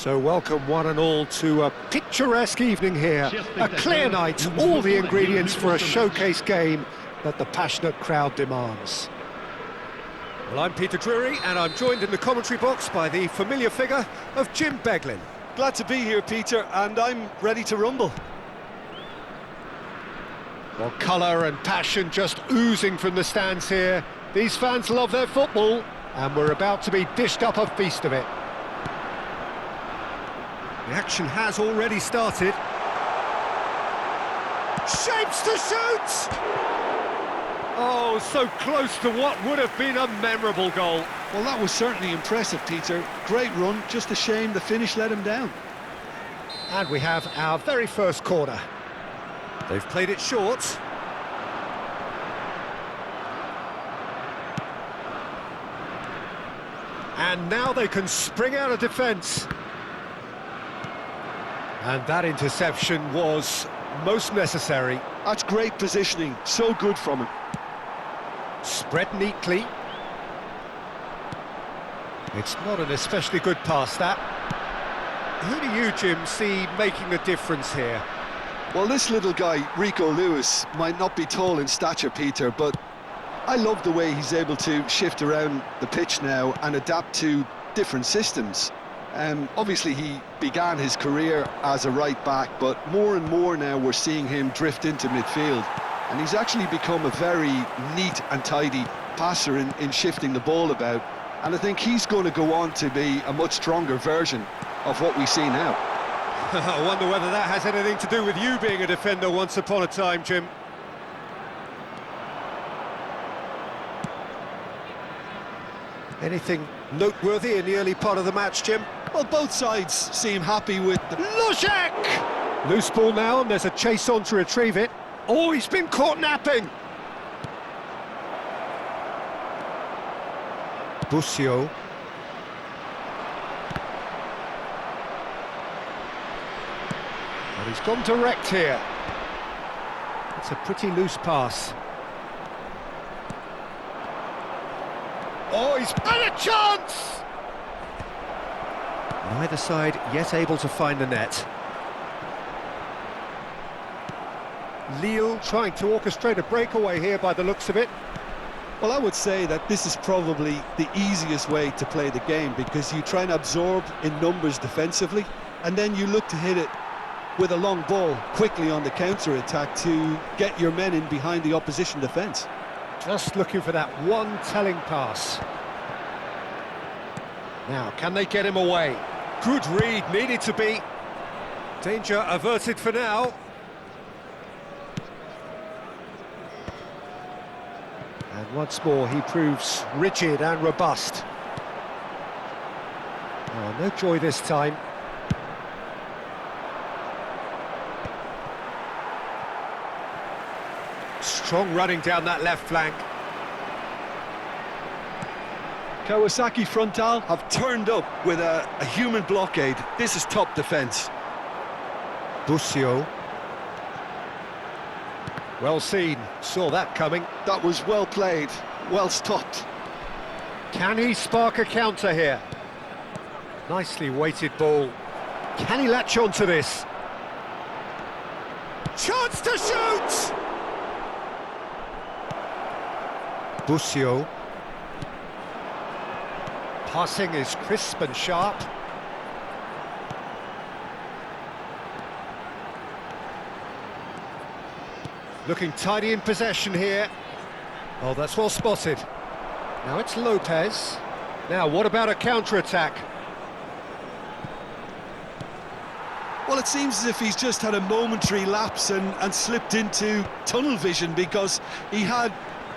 So welcome one and all to a picturesque evening here, a clear night, all the ingredients for a showcase game that the passionate crowd demands. Well, I'm Peter Drury and I'm joined in the commentary box by the familiar figure of Jim Beglin. Glad to be here, Peter, and I'm ready to rumble. Well, colour and passion just oozing from the stands here. These fans love their football and we're about to be dished up a feast of it. The action has already started. Shapes to shoot! Oh, so close to what would have been a memorable goal. Well, that was certainly impressive, Peter. Great run, just a shame the finish let him down. And we have our very first corner. They've played it short. And now they can spring out of defence. And that interception was most necessary. That's great positioning, so good from him. Spread neatly. It's not an especially good pass, that. Who do you, Jim, see making the difference here? Well, this little guy, Rico Lewis, might not be tall in stature, Peter, but I love the way he's able to shift around the pitch now and adapt to different systems. Obviously he began his career as a right back, but more and more now we're seeing him drift into midfield, and he's actually become a very neat and tidy passer in shifting the ball about, and I think he's going to go on to be a much stronger version of what we see now. I wonder whether that has anything to do with you being a defender once upon a time, Jim. Anything noteworthy in the early part of the match, Jim? Well, both sides seem happy with the... Lushek! Loose ball now, and there's a chase on to retrieve it. Oh, he's been caught napping! Busio. But he's gone direct here. It's a pretty loose pass. Oh, he's had a chance! Neither side yet able to find the net. Lille trying to orchestrate a breakaway here by the looks of it. Well, I would say that this is probably the easiest way to play the game, because you try and absorb in numbers defensively, and then you look to hit it with a long ball quickly on the counter-attack to get your men in behind the opposition defence. Just looking for that one telling pass. Now, can they get him away? Good read, needed to be. Danger averted for now. And once more, he proves rigid and robust. Oh, no joy this time. Strong running down that left flank. Kawasaki Frontale have turned up with a human blockade. This is top defence. Busio. Well seen, saw that coming. That was well played, well stopped. Can he spark a counter here? Nicely weighted ball. Can he latch on to this? Chance to shoot! Busio. Passing is crisp and sharp. Looking tidy in possession here. Oh, that's well spotted. Now it's Lopez. Now, what about a counter-attack? Well, it seems as if he's just had a momentary lapse and slipped into tunnel vision, because he had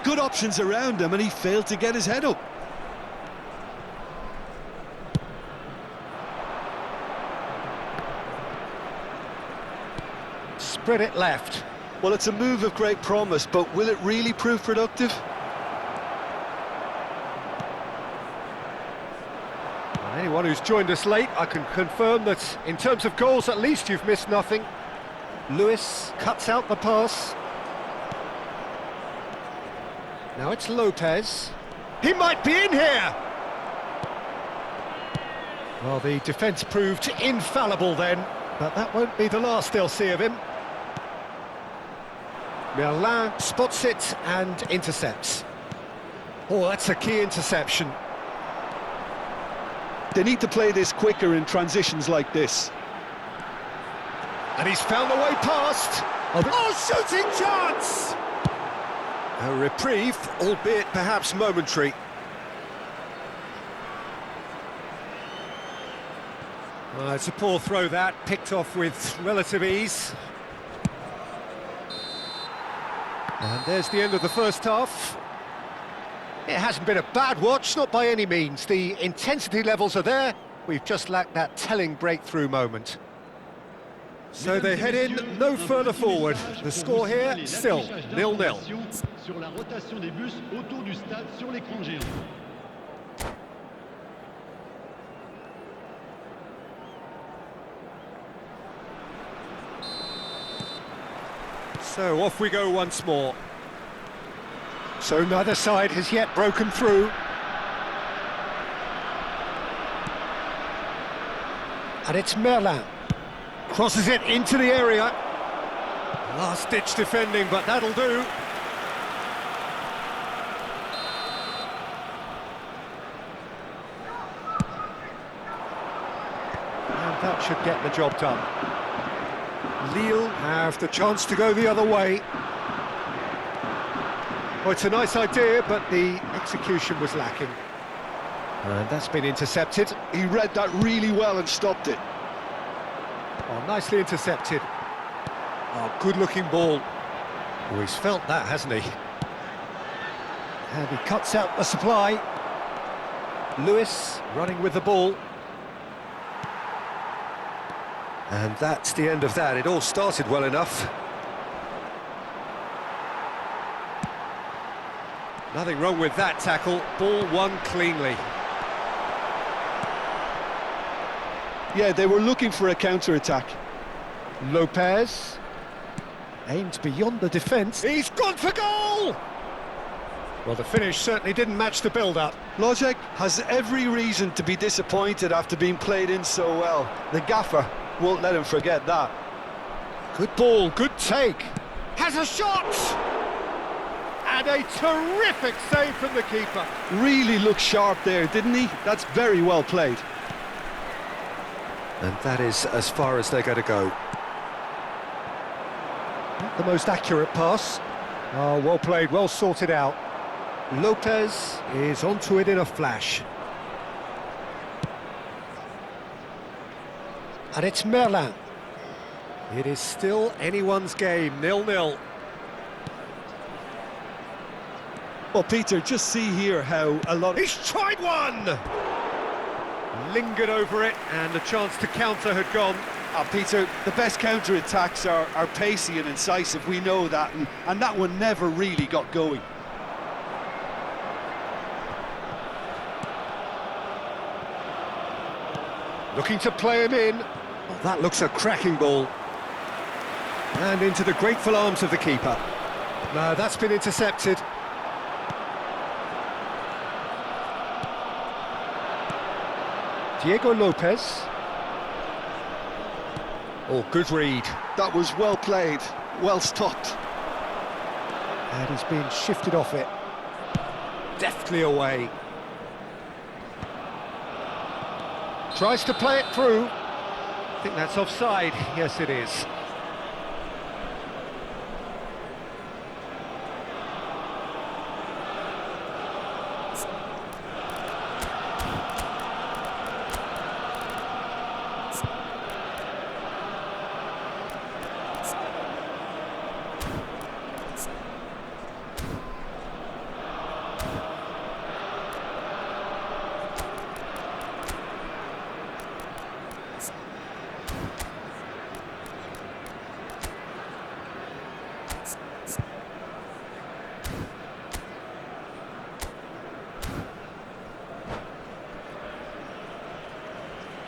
good options around him and he failed to get his head up. Spread it left. Well, it's a move of great promise, but will it really prove productive? Anyone who's joined us late, I can confirm that in terms of goals, at least you've missed nothing. Lewis cuts out the pass. Now it's Lopez. He might be in here! Well, the defence proved infallible then, but that won't be the last they'll see of him. Merlin spots it and intercepts. Oh, that's a key interception. They need to play this quicker in transitions like this. And he's found a way past. Oh, shooting chance! A reprieve, albeit perhaps momentary. It's a poor throw that, picked off with relative ease. And there's the end of the first half. It hasn't been a bad watch, not by any means. The intensity levels are there. We've just lacked that telling breakthrough moment. So they head in no further forward. The score here, still 0-0. So off we go once more. So neither side has yet broken through. And it's Merlin. Crosses it into the area. Last-ditch defending, but that'll do. And that should get the job done. Lille have the chance to go the other way. Well, it's a nice idea, but the execution was lacking. And that's been intercepted. He read that really well and stopped it. Oh, nicely intercepted. Oh, good-looking ball. Oh, he's felt that, hasn't he? And he cuts out the supply. Lewis running with the ball. And that's the end of that. It all started well enough. Nothing wrong with that tackle. Ball won cleanly. Yeah, they were looking for a counter-attack. Lopez aimed beyond the defence. He's gone for goal! Well, the finish certainly didn't match the build-up. Lojek has every reason to be disappointed after being played in so well. The gaffer won't let him forget that. Good ball, good take. Has a shot! And a terrific save from the keeper. Really looked sharp there, didn't he? That's very well played. And that is as far as they're going to go. Not the most accurate pass. Oh, well played, well sorted out. Lopez is onto it in a flash. And it's Merlin. It is still anyone's game, 0-0. Well, Peter, just see here how a lot of... He's tried one! Lingered over it, and the chance to counter had gone. Peter, the best counter-attacks are pacey and incisive, we know that, and that one never really got going. Looking to play him in. Oh, that looks a cracking ball. And into the grateful arms of the keeper. No, that's been intercepted. Diego Lopez. Oh, good read. That was well played, well stopped. And he's being shifted off it. Deftly away. Tries to play it through. I think that's offside. Yes, it is.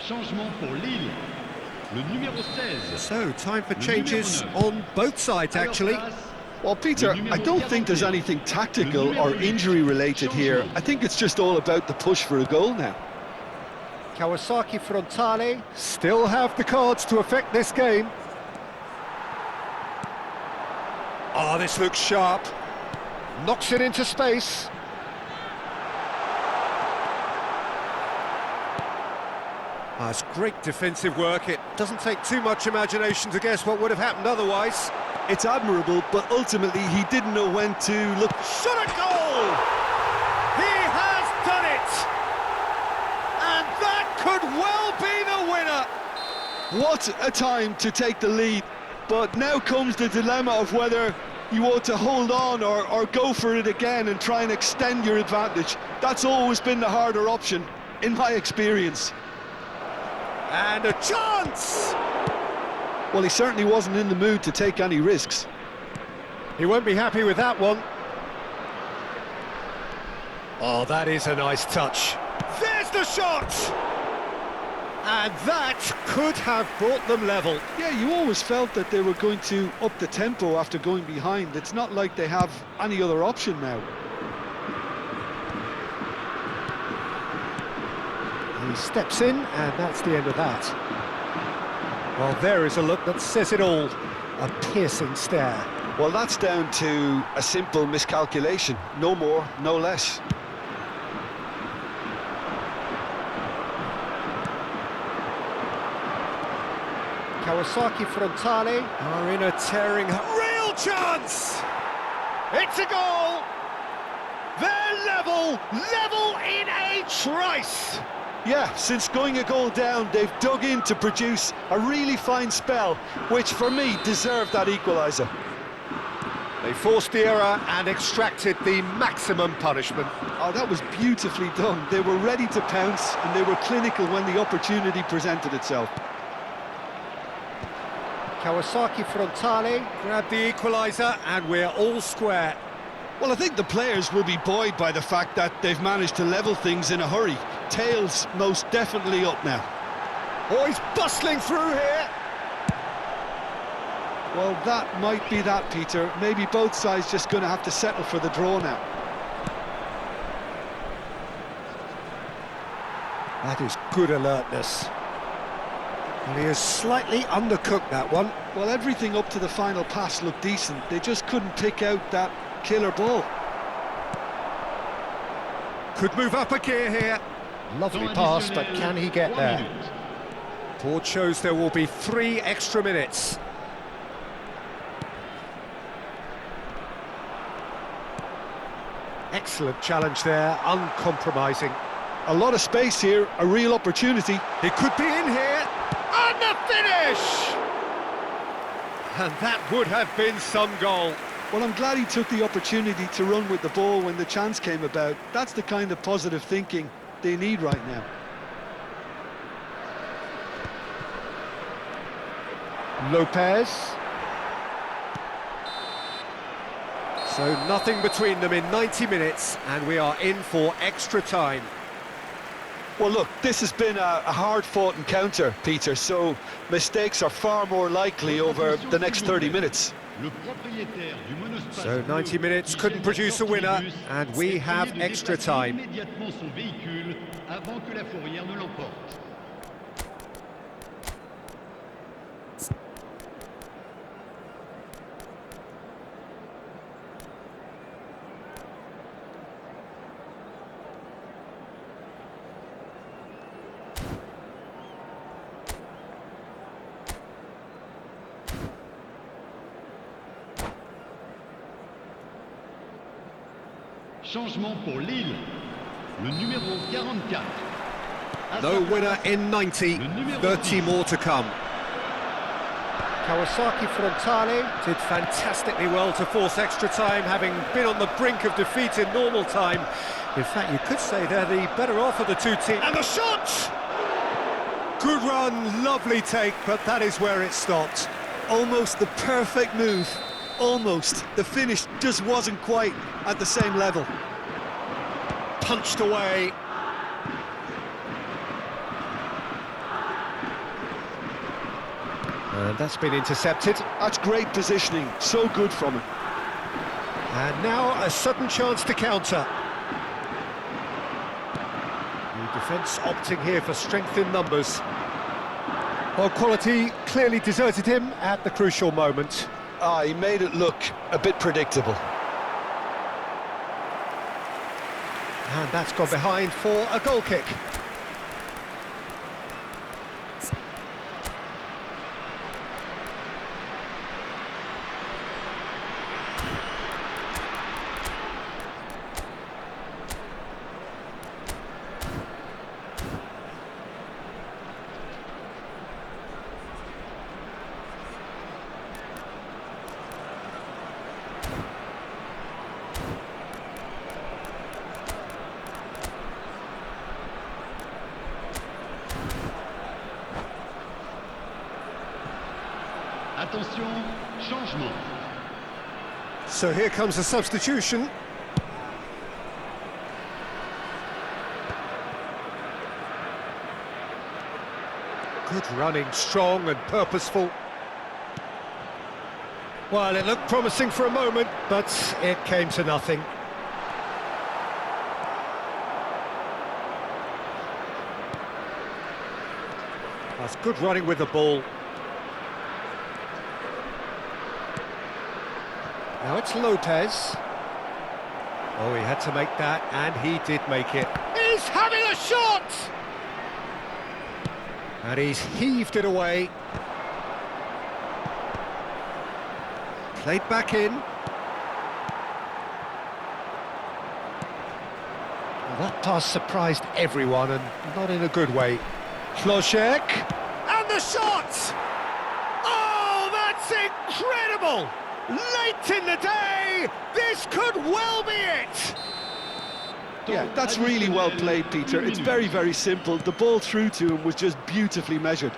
Changement pour Lille. Le numéro 16. So, time for changes on both sides, actually. Well, Peter, I don't think there's anything tactical or injury-related here. I think it's just all about the push for a goal now. Kawasaki Frontale still have the cards to affect this game. Oh, this looks sharp. Knocks it into space. Oh, it's great defensive work. It doesn't take too much imagination to guess what would have happened otherwise. It's admirable, but ultimately he didn't know when to look. Shot a goal! He has done it! And that could well be the winner! What a time to take the lead. But now comes the dilemma of whether you ought to hold on or go for it again and try and extend your advantage. That's always been the harder option, in my experience. And a chance! Well, he certainly wasn't in the mood to take any risks. He won't be happy with that one. Oh, that is a nice touch. There's the shot! And that could have brought them level. Yeah, you always felt that they were going to up the tempo after going behind. It's not like they have any other option now. He steps in, and that's the end of that. Well, there is a look that says it all. A piercing stare. Well, that's down to a simple miscalculation. No more, no less. Kawasaki Frontale are in a tearing... Real chance! It's a goal! They're level in a trice! Yeah, since going a goal down, they've dug in to produce a really fine spell, which for me deserved that equaliser. They forced the error and extracted the maximum punishment. Oh, that was beautifully done. They were ready to pounce and they were clinical when the opportunity presented itself. Kawasaki Frontale grabbed the equaliser and we're all square. Well, I think the players will be buoyed by the fact that they've managed to level things in a hurry. Tails most definitely up now. Oh, he's bustling through here. Well, that might be that, Peter. Maybe both sides just going to have to settle for the draw now. That is good alertness. And he has slightly undercooked that one. Well, everything up to the final pass looked decent. They just couldn't pick out that killer ball. Could move up a gear here. Lovely pass, but can he get there? Board shows there will be 3 extra minutes. Excellent challenge there, uncompromising. A lot of space here, a real opportunity. It could be in here, and the finish! And that would have been some goal. Well, I'm glad he took the opportunity to run with the ball when the chance came about. That's the kind of positive thinking they need right now. Lopez. So nothing between them in 90 minutes, and we are in for extra time. Well, look, this has been a hard-fought encounter, Peter, so mistakes are far more likely over the next 30 minutes. So 90 minutes couldn't produce a winner, and we have extra time. Changement pour Lille, le numéro 44. No winner in 90, 30 more to come. Kawasaki Frontale did fantastically well to force extra time, having been on the brink of defeat in normal time. In fact, you could say they're the better off of the two teams. And the shot! Good run, lovely take, but that is where it stopped. Almost the perfect move. Almost. The finish just wasn't quite at the same level. Punched away. And that's been intercepted. That's great positioning. So good from him. And now a sudden chance to counter. The Defence opting here for strength in numbers. Well, quality clearly deserted him at the crucial moment. He made it look a bit predictable. And that's gone behind for a goal kick. Attention, changement. So here comes a substitution. Good running, strong and purposeful. Well, it looked promising for a moment, but it came to nothing. That's good running with the ball. Now it's Lopez. Oh, he had to make that, and he did make it. He's having a shot! And he's heaved it away. Played back in. Well, that pass surprised everyone, and not in a good way. Kloschek, and the shot! Oh, that's incredible! Late in the day, this could well be it! Yeah, that's really well played, Peter. It's very, very simple. The ball through to him was just beautifully measured.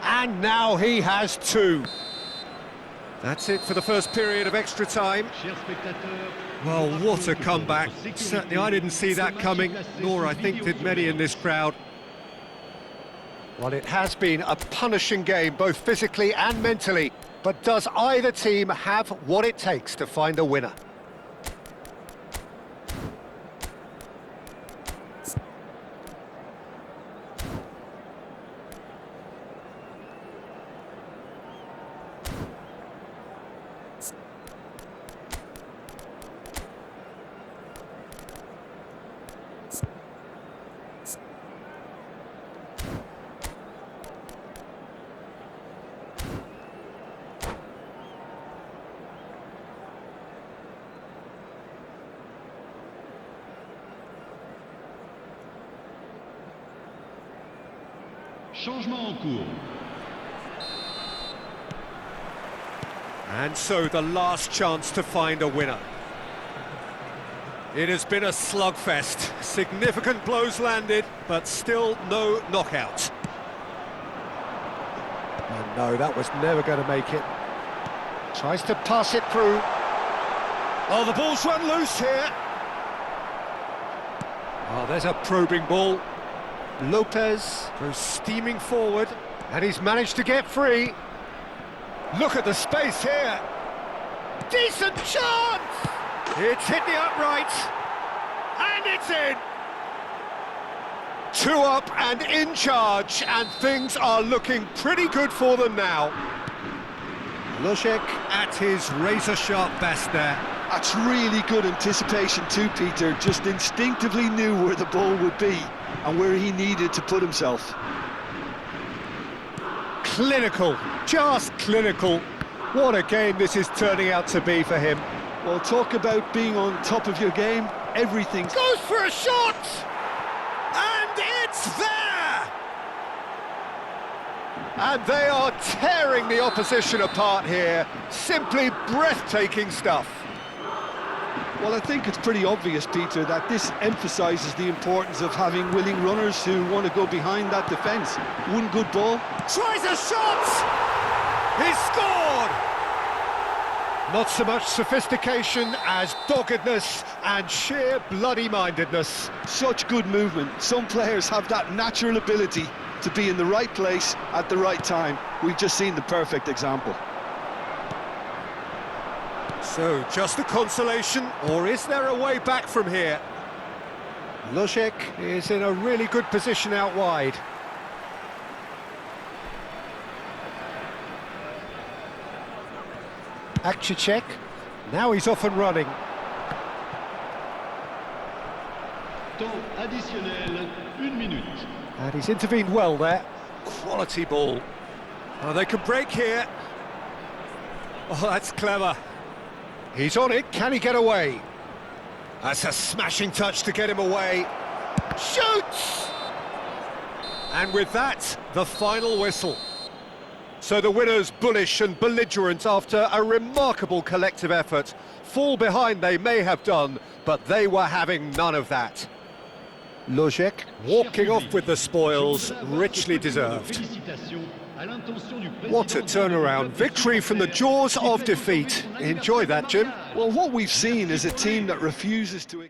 And now he has two. That's it for the first period of extra time. Well, what a comeback. Certainly I didn't see that coming, nor I think did many in this crowd. Well, it has been a punishing game, both physically and mentally. But does either team have what it takes to find a winner? Changement en cours. And so the last chance to find a winner. It has been a slugfest. Significant blows landed, but still no knockout. Oh no, that was never going to make it. Tries to pass it through. Oh, the ball's run loose here. Oh, there's a probing ball. Lopez goes steaming forward, and he's managed to get free. Look at the space here. Decent chance! It's hit the upright, and it's in. 2 up and in charge, and things are looking pretty good for them now. Kloschek at his razor-sharp best there. That's really good anticipation too, Peter. Just instinctively knew where the ball would be and where he needed to put himself. Clinical, just clinical. What a game this is turning out to be for him. Well, talk about being on top of your game. Everything Goes for a shot! And it's there! And they are tearing the opposition apart here. Simply breathtaking stuff. Well, I think it's pretty obvious, Peter, that this emphasises the importance of having willing runners who want to go behind that defence. One good ball. Tries a shot! He's scored! Not so much sophistication as doggedness and sheer bloody-mindedness. Such good movement. Some players have that natural ability to be in the right place at the right time. We've just seen the perfect example. So, just a consolation, or is there a way back from here? Luzek is in a really good position out wide. Akcicek, now he's off and running. Temps additionnel, 1 minute. And he's intervened well there. Quality ball. Oh, they can break here. Oh, that's clever. He's on it, can he get away? That's a smashing touch to get him away. Shoots! And with that, the final whistle. So the winners bullish and belligerent after a remarkable collective effort. Fall behind they may have done, but they were having none of that. Luzek walking off with the spoils, richly deserved. What a turnaround. Victory from the jaws of defeat. Enjoy that, Jim. Well, what we've seen is a team that refuses to...